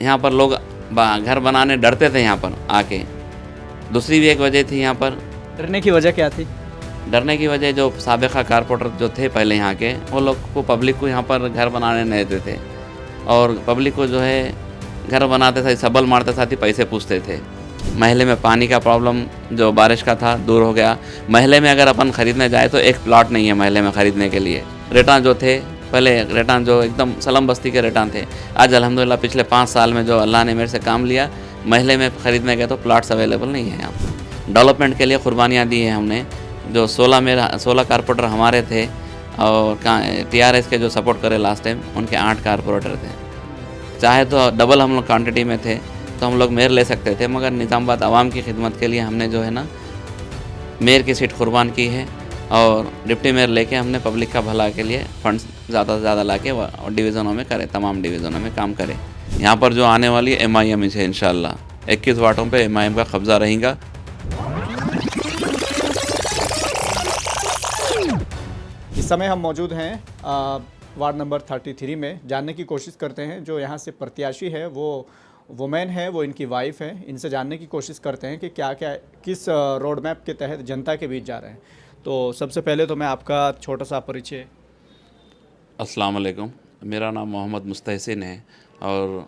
यहाँ पर लोग घर बनाने डरते थे यहाँ पर आके। दूसरी भी एक वजह थी यहाँ पर। डरने की वजह क्या थी? डरने की वजह जो साबिक़ा कारपोरेटर जो थे पहले यहाँ के, वो लोग को पब्लिक को यहाँ पर घर बनाने नहीं देते थे और पब्लिक को जो है घर बनाते साथ सबल मारते साथ ही पैसे पूछते थे। महल्ले में पानी का प्रॉब्लम जो बारिश का था दूर हो गया। महल्ले में अगर अपन ख़रीदने जाए तो एक प्लॉट नहीं है महल्ले में ख़रीदने के लिए। रेटां जो थे पहले, रेटां जो एकदम सलम बस्ती के रेटां थे, आज अल्हम्दुलिल्लाह पिछले 5 साल में जो अल्लाह ने मेरे से काम लिया, महल्ले में ख़रीदने गए तो प्लॉट्स अवेलेबल नहीं है यहाँ पर। डेवलपमेंट के लिए कुर्बानियाँ दी हैं हमने। जो 16 कारपोरेटर हमारे थे और TRS के जो सपोर्ट करे लास्ट टाइम, उनके 8 कारपोरेटर थे। चाहे तो डबल हम लोग क्वान्टिटी में थे तो हम लोग मेयर ले सकते थे, मगर निज़ामाबाद आवाम की खिदमत के लिए हमने जो है ना मेयर की सीट कुर्बान की है और डिप्टी मेयर लेके हमने पब्लिक का भला के लिए फंड्स ज़्यादा से ज़्यादा ला के डिवीज़नों में करें, तमाम डिवीज़नों में काम करें। यहाँ पर जो आने वाली है MIM से इंशाअल्लाह 21 वार्डों पे MIM का कब्ज़ा रहेगा। इस समय हम मौजूद हैं वार्ड नंबर 33 में। जानने की कोशिश करते हैं जो यहाँ से प्रत्याशी है वो वुमेन है, वो इनकी वाइफ है। इनसे जानने की कोशिश करते हैं कि क्या क्या किस रोड मैप के तहत जनता के बीच जा रहे हैं। तो सबसे पहले तो मैं आपका छोटा सा परिचय। अस्सलाम वालेकुम, मेरा नाम मोहम्मद मुस्तहसिन है और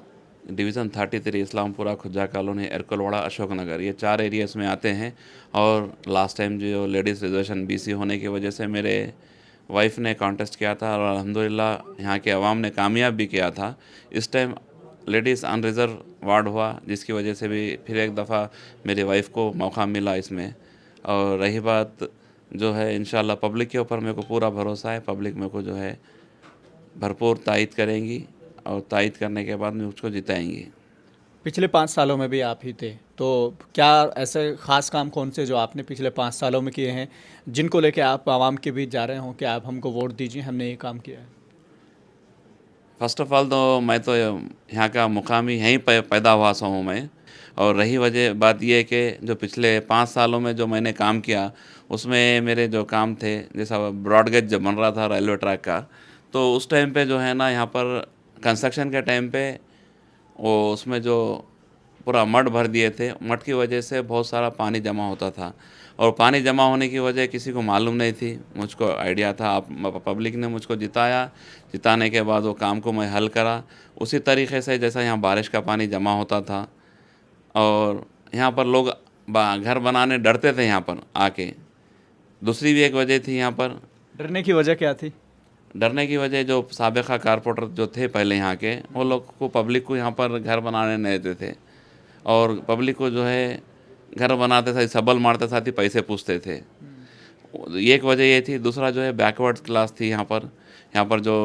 डिवीज़न 33 इस्लामपुरा, खुजा कॉलोनी, एरकुलवाड़ा, अशोक नगर, ये 4 एरियाज़ में आते हैं। और लास्ट टाइम जो लेडीज़ रिजर्वेशन BC होने की वजह से मेरे वाइफ ने कॉन्टेस्ट किया था और अल्हम्दुलिल्लाह यहाँ के अवाम ने कामयाब भी किया था। इस टाइम लेडीज़ अनरिज़र्व वार्ड हुआ, जिसकी वजह से भी फिर एक दफ़ा मेरी वाइफ को मौका मिला इसमें। और रही बात जो है, इंशाल्लाह पब्लिक के ऊपर मेरे को पूरा भरोसा है। पब्लिक मेरे को जो है भरपूर तायद करेंगी और तायद करने के बाद में उसको जिताएंगी। पिछले 5 सालों में भी आप ही थे, तो क्या ऐसे ख़ास काम कौन से जो आपने पिछले 5 सालों में किए हैं जिनको लेके आप आवाम के बीच जा रहे हों कि आप हमको वोट दीजिए, हमने ये काम किया है? फ़र्स्ट ऑफ़ ऑल तो मैं तो यहाँ का मुकामी यहीं पैदा हुआ सा हूँ मैं। और रही वजह बात ये है कि जो पिछले 5 सालों में जो मैंने काम किया, उसमें मेरे जो काम थे, जैसा ब्रॉडगेज जब बन रहा था रेलवे ट्रैक का, तो उस टाइम पे जो है ना यहाँ पर कंस्ट्रक्शन के टाइम पे वो उसमें जो पूरा मड भर दिए थे। मड की वजह से बहुत सारा पानी जमा होता था और पानी जमा होने की वजह किसी को मालूम नहीं थी। मुझको आइडिया था, आप पब्लिक ने मुझको जिताया। जिताने के बाद वो काम को मैं हल करा उसी तरीक़े से जैसा यहाँ बारिश का पानी जमा होता था और यहाँ पर लोग घर बनाने डरते थे यहाँ पर आके। दूसरी भी एक वजह थी यहाँ पर। डरने की वजह क्या थी? डरने की वजह जो साबिक़ा कारपोरेटर जो थे पहले यहाँ के, वो लोग को पब्लिक को यहाँ पर घर बनाने नहीं देते थे और पब्लिक को जो है घर बनाते साथ सबल मारते साथ ही पैसे पूछते थे। ये एक वजह ये थी। दूसरा जो है बैकवर्ड क्लास थी यहाँ पर। यहाँ पर जो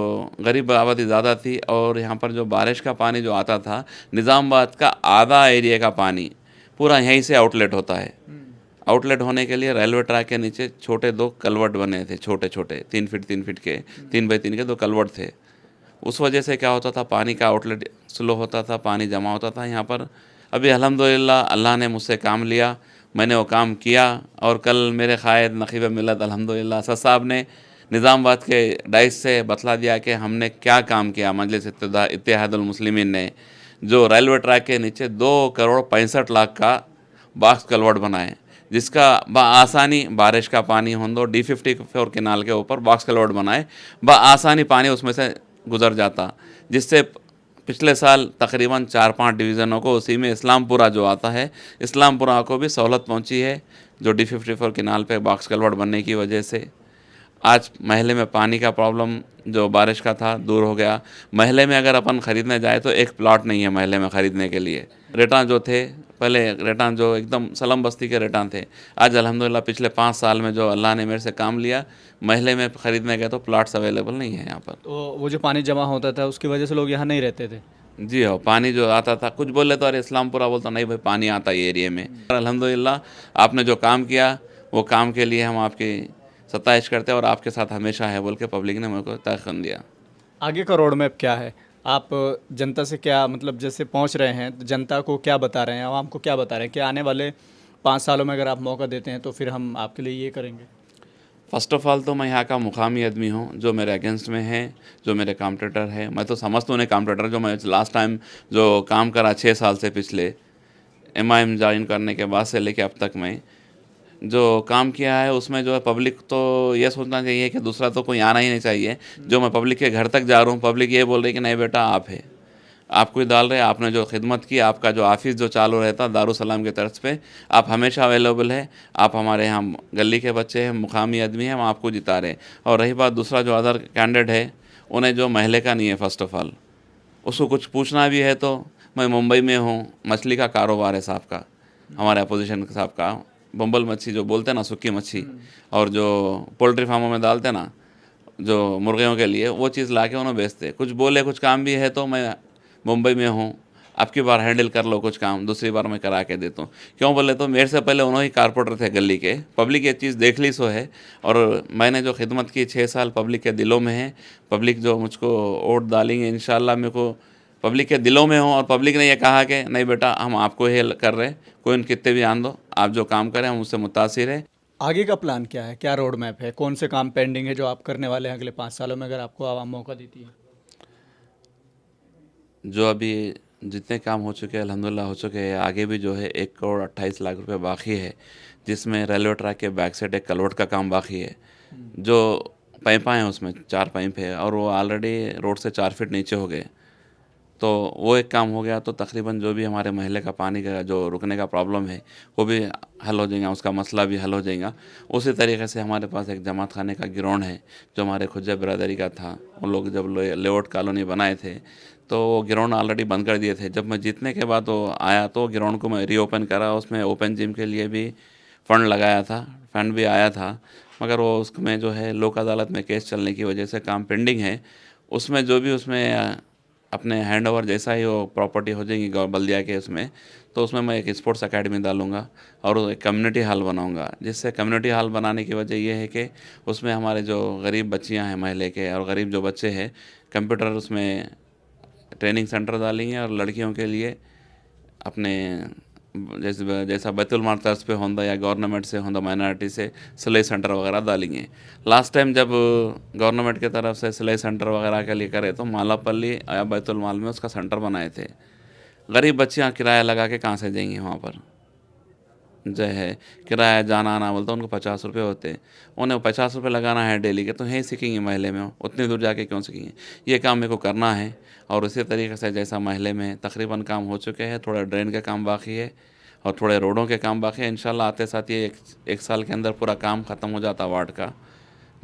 गरीब आबादी ज़्यादा थी और यहाँ पर जो बारिश का पानी जो आता था, निज़ामाबाद का आधा एरिया का पानी पूरा यहीं से आउटलेट होता है। आउटलेट होने के लिए रेलवे ट्रैक के नीचे छोटे 2 कलवर्ट बने थे, छोटे छोटे 3 फीट 3 फीट के, 3 बाई 3 के 2 कलवर्ट थे। उस वजह से क्या होता था, पानी का आउटलेट स्लो होता था, पानी जमा होता था यहाँ पर। अभी अल्हम्दुलिल्लाह अल्लाह ने मुझसे काम लिया, मैंने वो काम किया और कल मेरे क़ायद नक़ीब मिलत अल्हम्दुलिल्लाह असद साहब ने निज़ामाबाद के डाइस से बतला दिया कि हमने क्या काम किया। मजलिस इत्तेहादुल मुस्लिमीन ने जो रेलवे ट्रैक के नीचे 2 करोड़ 65 लाख का बॉक्स कलवर्ट बनाए, जिसका आसानी बारिश का पानी हो दो D54 केनाल के ऊपर बॉक्स कलवर्ट बनाए, आसानी पानी उसमें से गुज़र जाता, जिससे पिछले साल तकरीबन 4-5 डिवीज़नों को, उसी में इस्लामपुरा जो आता है, इस्लामपुरा को भी सहूलत पहुंची है। जो D54 केनाल पे बॉक्स कलवर्ट बनने की वजह से आज महल्ले में पानी का प्रॉब्लम जो बारिश का था दूर हो गया। महल्ले में अगर अपन ख़रीदने जाए तो एक प्लॉट नहीं है महल्ले में ख़रीदने के लिए। रेटां जो थे पहले, रेटां जो एकदम सलम बस्ती के रेटां थे, आज अल्हम्दुलिल्लाह पिछले 5 साल में जो अल्लाह ने मेरे से काम लिया, महल्ले में ख़रीदने गए तो प्लॉट्स अवेलेबल नहीं है यहाँ पर। तो वो जो पानी जमा होता था उसकी वजह से लोग यहाँ नहीं रहते थे? जी हाँ, पानी जो आता था, कुछ बोले तो अरे इस्लामपुरा, बोलता नहीं भाई पानी आता है ये एरिया में। अल्हम्दुलिल्लाह आपने जो काम किया वो काम के लिए हम आपकी सताइश करते हैं और आपके साथ हमेशा है बोल के पब्लिक ने मेरे को तयक़ीन दिया। आगे का रोड मैप क्या है? आप जनता से क्या मतलब जैसे पहुंच रहे हैं तो जनता को क्या बता रहे हैं, आवाम को क्या बता रहे हैं कि आने वाले 5 सालों में अगर आप मौका देते हैं तो फिर हम आपके लिए ये करेंगे? फ़र्स्ट ऑफ़ ऑल तो मैं यहाँ का मुकामी आदमी हूँ, जो मेरे अगेंस्ट में है, जो मेरे कॉम्पिटिटर है। मैं तो समझता हूँ उन्हें कॉम्पिटिटर, जो मैं लास्ट टाइम जो काम करा 6 साल से पिछले एमआईएम जॉइन करने के बाद से लेके अब तक मैं जो काम किया है, उसमें जो है पब्लिक तो ये सोचना चाहिए कि दूसरा तो कोई आना ही नहीं चाहिए। जो मैं पब्लिक के घर तक जा रहा हूँ, पब्लिक ये बोल रही है कि नहीं बेटा आप है, आपको ही डाल रहे हैं, आपने जो खिदमत की, आपका जो ऑफ़िस जो चालू रहता दारुसलाम के तर्ज पे, आप हमेशा अवेलेबल है, आप हमारे यहाँ गली के बच्चे हैं, मुकामी आदमी हैं, हम आपको जिता रहे हैं। और रही बात दूसरा जो अदर कैंडिडेट है, उन्हें जो महल का नहीं है फ़र्स्ट ऑफ़ ऑल, उसको कुछ पूछना भी है तो मैं मुंबई में हूँ, मछली का कारोबार है साहब का, हमारे अपोजिशन साहब का, बम्बल मच्छी जो बोलते हैं ना, सूखी मच्छी, और जो पोल्ट्री फार्मों में डालते हैं ना, जो मुर्गियों के लिए, वो चीज़ ला के उन्हें बेचते। कुछ बोले कुछ काम भी है तो मैं मुंबई में हूँ, अब की बार हैंडल कर लो कुछ काम, दूसरी बार मैं करा के देता हूँ। क्यों बोले तो मेरे से पहले उन्होंने ही कारपोरेटर थे गली के, पब्लिक ये चीज़ देख ली सो है। और मैंने जो खिदमत की 6 साल पब्लिक के दिलों में है, पब्लिक जो मुझको वोट डालेंगे इंशाल्लाह, मेरे को पब्लिक के दिलों में हूँ। और पब्लिक ने ये कहा कि नहीं बेटा हम आपको ही कर रहे हैं, कोई उन कितने भी आन दो, आप जो काम करें हम उससे मुतासिर है। आगे का प्लान क्या है, क्या रोड मैप है, कौन से काम पेंडिंग है जो आप करने वाले हैं अगले 5 सालों में, अगर आपको आवाम मौका देती है? जो अभी जितने काम हो चुके हैं अल्हम्दुलिल्लाह हो चुके हैं, आगे भी जो है 1 करोड़ 28 लाख रुपए बाकी है, जिसमें रेलवे ट्रैक के बैक साइड एक कलवट का काम बाकी है। जो पाइपाँ हैं उसमें 4 पाइप है और वो ऑलरेडी रोड से 4 फीट नीचे हो गए, तो वो एक काम हो गया तो तकरीबन जो भी हमारे महल्ले का पानी का जो रुकने का प्रॉब्लम है वो भी हल हो जाएगा, उसका मसला भी हल हो जाएगा। उसी तरीके से हमारे पास एक जमात खाने का गिरोन है जो हमारे खुज्जा बिरादरी का था। उन लोग जब लेआउट कॉलोनी बनाए थे तो वो गिरोन ऑलरेडी बंद कर दिए थे। जब मैं जीतने के बाद वो आया तो गिरोन को मैं रीओपन करा, उसमें ओपन जिम के लिए भी फ़ंड लगाया था, फंड भी आया था, मगर वो उसमें जो है लोक अदालत में केस चलने की वजह से काम पेंडिंग है। उसमें जो भी उसमें अपने हैंड ओवर जैसा ही वो प्रॉपर्टी हो जाएगी बल्दिया के उसमें, तो उसमें मैं एक स्पोर्ट्स एकेडमी डालूँगा और एक कम्युनिटी हॉल बनाऊँगा। जिससे कम्युनिटी हॉल बनाने की वजह ये है कि उसमें हमारे जो गरीब बच्चियाँ हैं महल्ले के और गरीब जो बच्चे हैं, कंप्यूटर उसमें ट्रेनिंग सेंटर डालेंगे और लड़कियों के लिए अपने जैसे जैसा बैतुल माल तर्ज पे होंदा या गवर्नमेंट से होंदा माइनॉरिटी से सिलाई सेंटर वगैरह डालेंगे। लास्ट टाइम जब गवर्नमेंट की तरफ से सिलाई सेंटर वगैरह के लिए करे तो मालापल्ली या बैतुल माल में उसका सेंटर बनाए थे। गरीब बच्चियाँ किराया लगा के कहाँ से जाएंगी वहाँ पर, जो है किराया जाना आना बोलते उनको 50 रुपये होते हैं, उन्हें 50 रुपये लगाना है डेली के, तो यहीं सीखेंगे महल्ले में, उतनी दूर जाके क्यों सीखेंगे। ये काम मेरे को करना है। और उसी तरीके से जैसा महल्ले में तकरीबन काम हो चुके हैं, थोड़ा ड्रेन का काम बाकी है और थोड़े रोडों के काम बाकी है। इंशाल्लाह आते साथ ये एक साल के अंदर पूरा काम ख़त्म हो जाता वार्ड का।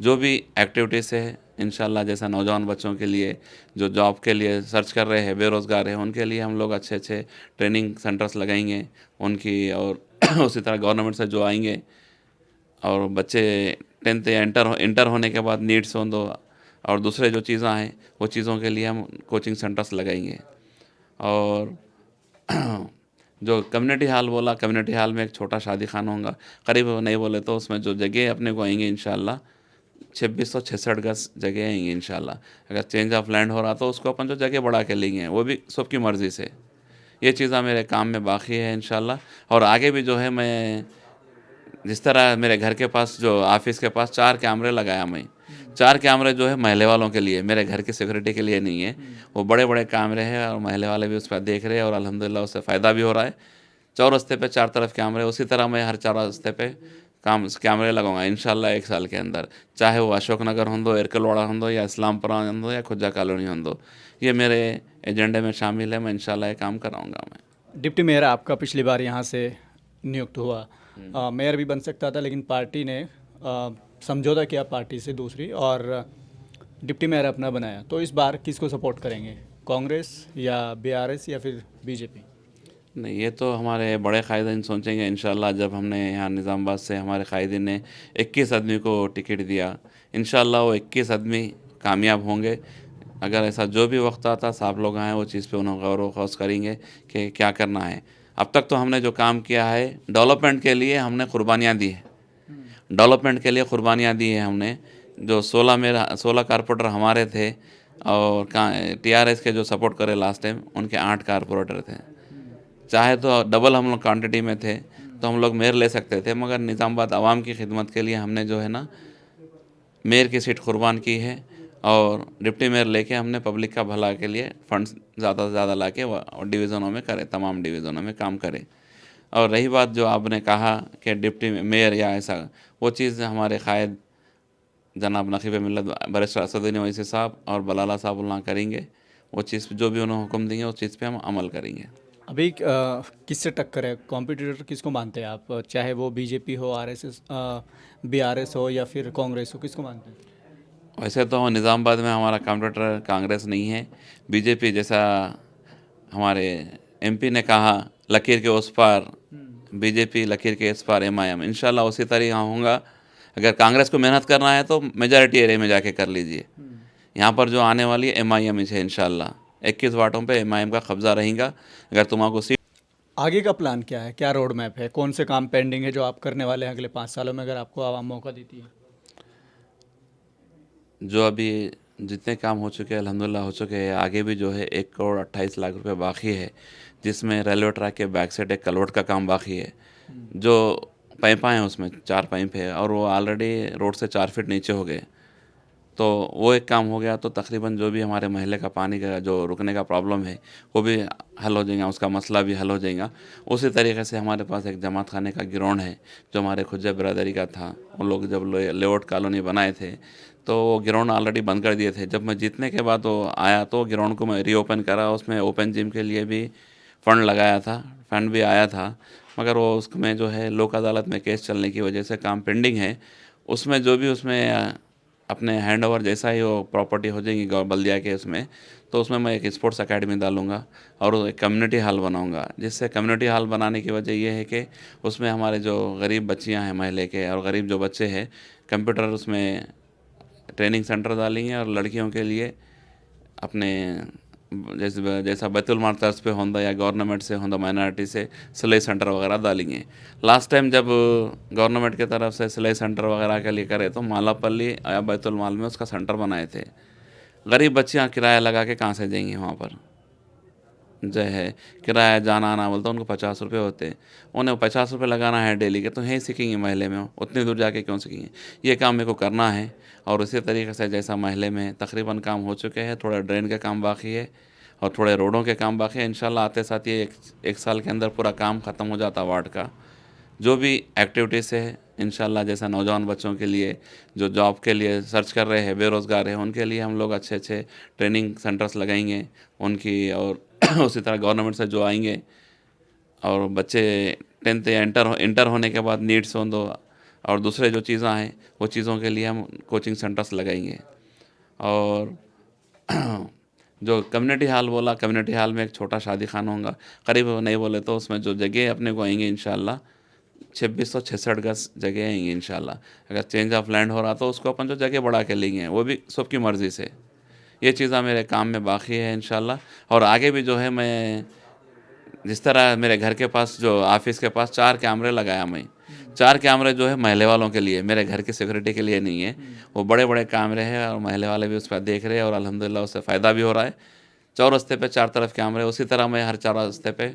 जो भी एक्टिविटीज़ है इंशाल्लाह, जैसा नौजवान बच्चों के लिए जो जॉब के लिए सर्च कर रहे हैं, बेरोज़गार हैं, उनके लिए हम लोग अच्छे अच्छे ट्रेनिंग सेंटर्स लगाएंगे उनकी। और उसी तरह गवर्नमेंट से जो आएंगे और बच्चे 10th या इंटर होने के बाद नीट्स हों दो और दूसरे जो चीज़ें हैं वो चीज़ों के लिए हम कोचिंग सेंटर्स लगाएंगे। और जो कम्युनिटी हॉल बोला, कम्युनिटी हॉल में एक छोटा शादी खाना होगा, करीब नहीं बोले तो उसमें जो जगह अपने को आएंगे इंशाल्लाह 2666 गज जगह आएंगी इंशाल्लाह। अगर चेंज ऑफ लैंड हो रहा तो उसको अपन जो जगह बढ़ा के लेंगे, वो भी सबकी मर्ज़ी से। ये चीज़ें मेरे काम में बाकी है इंशाल्लाह। और आगे भी जो है मैं जिस तरह मेरे घर के पास जो ऑफिस के पास 4 कैमरे लगाया मैं, 4 कैमरे जो है महल्ले वालों के लिए, मेरे घर की सिक्योरिटी के लिए नहीं है। वो बड़े बड़े कैमरे हैं और महल्ले वाले भी उस पर देख रहे हैं और अल्हम्दुलिल्लाह उससे फ़ायदा भी हो रहा है। चौरस्ते पे 4 तरफ कैमरे, उसी तरह मैं हर चौरस्ते पे कैमरे लगाऊंगा इंशाल्लाह 1 साल के अंदर, चाहे वो अशोक नगर हों, एरकलवाड़ा हों या इस्लामपुरा हों या खुज्जा कॉलोनी हों। ये मेरे एजेंडे में शामिल है, मैं इंशाल्लाह ये काम कराऊंगा। मैं डिप्टी मेयर आपका पिछली बार यहाँ से नियुक्त हुआ, मेयर भी बन सकता था लेकिन पार्टी ने समझौता किया पार्टी से दूसरी और डिप्टी मेयर अपना बनाया। तो इस बार किसको सपोर्ट करेंगे, कांग्रेस या बीआरएस या फिर बीजेपी? नहीं, ये तो हमारे बड़े कायदीन सोचेंगे इंशाल्लाह। जब हमने यहाँ निज़ामाबाद से हमारे कायदीन ने 21 आदमी को टिकट दिया, इंशाल्लाह वो 21 आदमी कामयाब होंगे। अगर ऐसा जो भी वक्त आता साहब लोग आए वो चीज़ पे उन्हें गौर व खौस करेंगे कि क्या करना है। अब तक तो हमने जो काम किया है डेवलपमेंट के लिए हमने कुर्बानियाँ दी है, डेवलपमेंट के लिए कुर्बानियाँ दी है हमने। जो 16 कारपोरेटर हमारे थे और टीआरएस के जो सपोर्ट करे लास्ट टाइम उनके 8 कारपोरेटर थे। चाहे तो डबल हम लोग क्वान्टिटी में थे तो हम लोग मेयर ले सकते थे, मगर निज़ामाबाद आवाम की खिदमत के लिए हमने जो है ना मेयर की सीट कुर्बान की है और डिप्टी मेयर लेके हमने पब्लिक का भला के लिए फंड्स ज़्यादा से ज़्यादा ला के डिवीज़नों में करें, तमाम डिवीज़नों में काम करें। और रही बात जो आपने कहा कि डिप्टी मेयर या ऐसा, वो चीज़ हमारे कायद जनाब नकीब मिल्लत बैरिस्टर असदुद्दीन ओवैसी साहब और बलाला साहब करेंगे। वो चीज़ जो भी उन्होंने हुक्म दिए उस चीज़ पे हम अमल करेंगे। अभी किससे टक्कर है, कॉम्पिटिटर किसको मानते हैं आप, चाहे वो बीजेपी हो, आरएसएस, बीआरएस हो या फिर कांग्रेस हो, किसको मानते हैं? वैसे तो निज़ामाबाद में हमारा कॉम्पिटिटर कांग्रेस नहीं है, बीजेपी जैसा हमारे एमपी ने कहा लकीर के उस पार बीजेपी, लकीर के इस पार एमआईएम, इंशाल्लाह उसी तरह यहाँ होगा। अगर कांग्रेस को मेहनत करना है तो मेजॉरिटी एरिया में जाके कर लीजिए। यहाँ पर जो आने वाली है एमआईएम ही है इंशाल्लाह। 21 वाटों पे एमआईएम का कब्जा रहेगा। अगर तुम्हारा सीट आगे का प्लान क्या है, क्या रोड मैप है, कौन से काम पेंडिंग है जो आप करने वाले हैं अगले 5 सालों में, अगर आपको आवाम मौका देती है? जो अभी जितने काम हो चुके हैं अल्हम्दुलिल्लाह हो चुके हैं, आगे भी जो है 1 करोड़ 28 लाख रुपए बाकी है, जिसमें रेलवे ट्रैक के बैक साइड एक कलवट का काम बाकी है। जो पाइपाँ हैं उसमें 4 पाइप है और वो ऑलरेडी रोड से 4 फीट नीचे हो गए। तो वो एक काम हो गया तो तकरीबन जो भी हमारे महल्ले का पानी का जो रुकने का प्रॉब्लम है वो भी हल हो जाएगा, उसका मसला भी हल हो जाएगा। उसी तरीके से हमारे पास एक जमात खाने का गिरोन है जो हमारे खुज्जा बिरादरी का था। उन लोग जब लेआउट कॉलोनी बनाए थे तो वो गिरोन ऑलरेडी बंद कर दिए थे। जब मैं जीतने के बाद वो आया तो गिरोन को मैं रीओपन करा, उसमें ओपन जिम के लिए भी फ़ंड लगाया था, फ़ंड भी आया था, मगर वो उसमें जो है लोक अदालत में केस चलने की वजह से काम पेंडिंग है। उसमें जो भी उसमें अपने हैंड ओवर जैसा ही वो प्रॉपर्टी हो जाएगी बल्दिया के उसमें, तो उसमें मैं एक स्पोर्ट्स एकेडमी डालूँगा और एक कम्युनिटी हॉल बनाऊँगा। जिससे कम्युनिटी हॉल बनाने की वजह ये है कि उसमें हमारे जो गरीब बच्चियाँ हैं महल्ले के और गरीब जो बच्चे हैं, कंप्यूटर उसमें ट्रेनिंग सेंटर डालेंगे और लड़कियों के लिए अपने जैसे जैसा बैतुल माल तर्ज पे होंदा या गवर्नमेंट से होंदा माइनॉरिटी से सिलाई सेंटर वगैरह डालेंगे। लास्ट टाइम जब गवर्नमेंट की तरफ से सिलाई सेंटर वगैरह के लिए करे तो मालापल्ली या बैतुल माल में उसका सेंटर बनाए थे। गरीब बच्चियाँ किराया लगा के कहाँ से देंगी वहाँ पर? जो है किराया जाना आना बोलता उनको 50 रुपये होते हैं, उन्हें 50 रुपये लगाना है डेली के, तो यहीं सीखेंगे महल्ले में, उतनी दूर जाके क्यों सीखेंगे? ये काम मेरे को करना है। और उसी तरीके से जैसा महल्ले में तकरीबन काम हो चुके हैं, थोड़ा ड्रेन का काम बाकी है और थोड़े रोडों के काम बाकी है। इंशाल्लाह आते साथ ये एक साल के अंदर पूरा काम ख़त्म हो जाता वार्ड का। जो भी एक्टिविटीज़ है इंशाल्लाह, जैसा नौजवान बच्चों के लिए जो जॉब के लिए सर्च कर रहे हैं, बेरोज़गार हैं, उनके लिए हम लोग अच्छे अच्छे ट्रेनिंग सेंटर्स लगाएंगे उनकी। और उसी तरह गवर्नमेंट से जो आएंगे और बच्चे 10th या इंटर होने के बाद नीट्स हों दो और दूसरे जो चीज़ें हैं वो चीज़ों के लिए हम कोचिंग सेंटर्स लगाएंगे। और जो कम्युनिटी हॉल बोला, कम्युनिटी हॉल में एक छोटा शादी खाना होगा, करीब नहीं बोले तो उसमें जो जगह अपने को आएंगे इंशाल्लाह 2666 गज जगह आएंगी इंशाल्लाह। अगर चेंज ऑफ लैंड हो रहा तो उसको अपन जो जगह बढ़ा के लेंगे, वो भी सबकी मर्ज़ी से। ये चीज़ें मेरे काम में बाकी है इंशाल्लाह। और आगे भी जो है मैं जिस तरह मेरे घर के पास जो ऑफिस के पास 4 कैमरे लगाया मैं, 4 कैमरे जो है महल्ले वालों के लिए, मेरे घर की सिक्योरिटी के लिए नहीं है। वो बड़े बड़े कैमरे हैं और महल्ले वाले भी उस पर देख रहे हैं और अल्हम्दुलिल्लाह उससे फ़ायदा भी हो रहा है। चौरस्ते पे 4 तरफ कैमरे, उसी तरह मैं हर चौरस्ते पे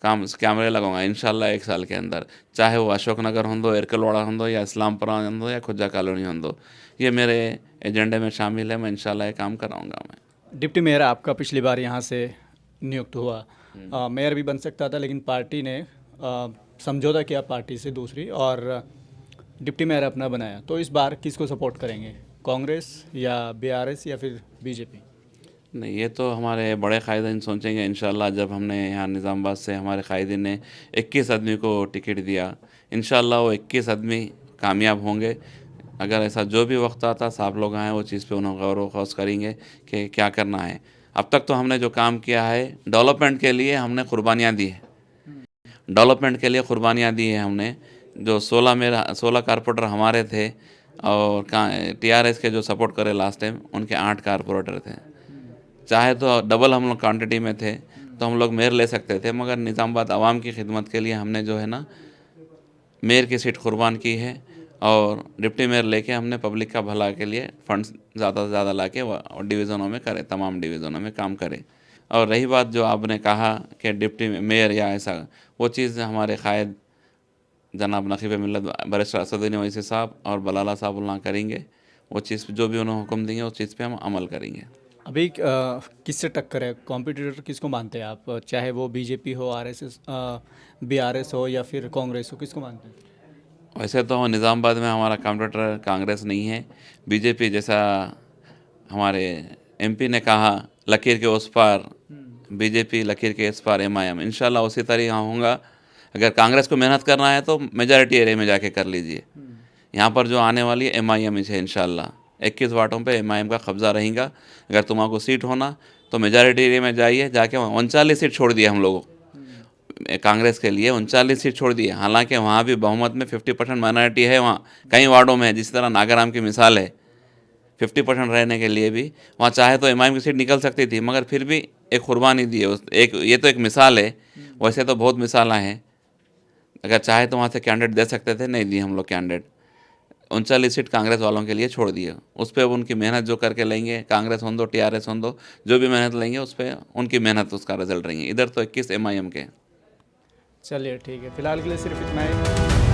कैमरे लगाऊंगा इंशाल्लाह 1 साल के अंदर, चाहे वो अशोक नगर होंदो, एरकलवाड़ा होंदो या इस्लामपुरा होंदो या खुज्जा कॉलोनी होंदो। ये मेरे एजेंडे में शामिल है, मैं इंशाल्लाह ये काम कराऊंगा मैं। डिप्टी मेयर आपका पिछली बार यहाँ से नियुक्त हुआ, मेयर भी बन सकता था लेकिन पार्टी ने समझौता किया पार्टी से दूसरी और डिप्टी मेयर अपना बनाया, तो इस बार किसको सपोर्ट करेंगे, कांग्रेस या बीआरएस या फिर बीजेपी? नहीं, ये तो हमारे बड़े कायदीन सोचेंगे इंशाल्लाह। जब हमने यहाँ निज़ामाबाद से हमारे कायदीन ने 21 आदमी को टिकट दिया, इंशाल्लाह वो 21 आदमी कामयाब होंगे। अगर ऐसा जो भी वक्त आता साहब लोग आए वो चीज़ पे उन्हें गौर व खौस करेंगे कि क्या करना है। अब तक तो हमने जो काम किया है डेवलपमेंट के लिए हमने कुर्बानियाँ दी है, डेवलपमेंट के लिए कुर्बानियाँ दी है हमने। जो 16 कारपोरेटर हमारे थे और टीआरएस के जो सपोर्ट करे लास्ट टाइम उनके 8 कारपोरेटर थे। चाहे तो डबल हम लोग क्वान्टिटी में थे तो हम लोग मेयर ले सकते थे, मगर निज़ामाबाद आवाम की खिदमत के लिए हमने जो है ना मेयर की सीट कुर्बान की है और डिप्टी मेयर लेके हमने पब्लिक का भला के लिए फंड्स ज़्यादा से ज़्यादा ला के डिवीज़नों में करें, तमाम डिवीज़नों में काम करें। और रही बात जो आपने कहा कि डिप्टी मेयर या ऐसा, वो चीज़ हमारे कायद जनाब नकीब मिल्लत बैरिस्टर असदुद्दीन ओवैसी साहब और बलाला साहब करेंगे। वो चीज़ जो भी उन्होंने हुक्म देंगे उस चीज़ पे हम अमल करेंगे। अभी किससे टक्कर है, कॉम्पिटिटर किसको मानते हैं आप, चाहे वो बीजेपी हो, आरएसएस, बीआरएस हो या फिर कांग्रेस हो, किसको मानते हैं? वैसे तो निज़ामाबाद में हमारा कॉम्पिटिटर कांग्रेस नहीं है, बीजेपी जैसा हमारे एमपी ने कहा लकीर के उस पार बीजेपी, लकीर के इस पार एमआईएम, इंशाल्लाह उसी तरह यहाँ होगा। अगर कांग्रेस को मेहनत करना है तो मेजॉरिटी एरिया में जाके कर लीजिए। यहाँ पर जो आने वाली है एमआईएम ही है इंशाल्लाह। 21 वाटों पे एमआईएम का कब्जा रहेगा। अगर तुम्हारा सीट होना तो मेजॉरिटी एरिया में जाइए, जाके वहाँ 39 सीट छोड़ दिए हम लोगों कांग्रेस के लिए, 39 सीट छोड़ दिए। हालांकि वहाँ भी बहुमत में 50% माइनॉरिटी है वहाँ कई वार्डों में, जिस तरह नागाराम की मिसाल है। 50% रहने के लिए भी वहाँ चाहे तो एमआईएम की सीट निकल सकती थी, मगर फिर भी एक कुर्बानी दी है उस एक, ये तो एक मिसाल है, वैसे तो बहुत मिसालें हैं। अगर चाहे तो वहाँ से कैंडिडेट दे सकते थे, नहीं दिए हम लोग कैंडिडेट। 39 सीट कांग्रेस वालों के लिए छोड़ दिए। उस पर उनकी मेहनत जो करके लेंगे, कांग्रेस हो दो टीआरएस हो दो, जो भी मेहनत लेंगे उस पर उनकी मेहनत उसका रिजल्ट रहेंगे। इधर तो 21 एमआईएम के। चलिए ठीक है, फिलहाल के लिए सिर्फ इतना ही।